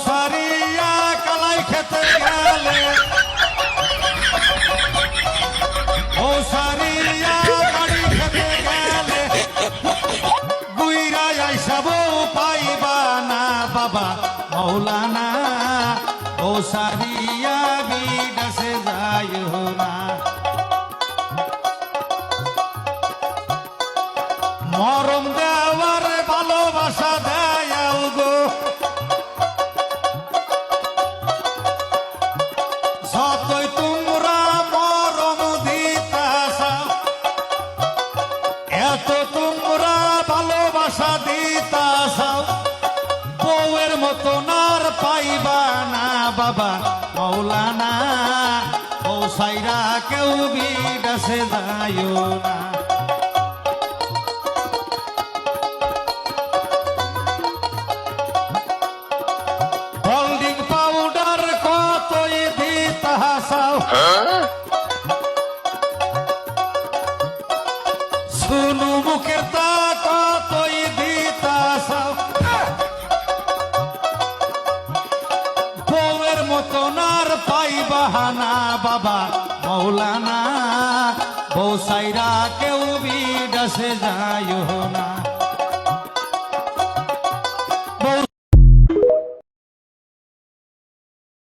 সারিয়া কালাই খেতে গেলে ও সারিয়া গাড়ি খেতে গেলে বুইরা আইসাব পাইবা না বাবা মৌলানা ও সারিয়া বিদেশে যাইও না মরম দেওয়ার ভালোবাসা দেয়াও গো যতই তোমরা মরম দিতাসাও এত তোমরা ভালোবাসা দিতাসাও বউয়ের মতন আর পাইবা না বাবা মৌলানা ও সাইরা কেউ বিদেশে যাইও না শুনু মুখের তা কতই দিতাসাও বউয়ের মতন আর পাইবা না বাবা মৌলানা বউ সাইরা কেউ বিদেশে যাইও না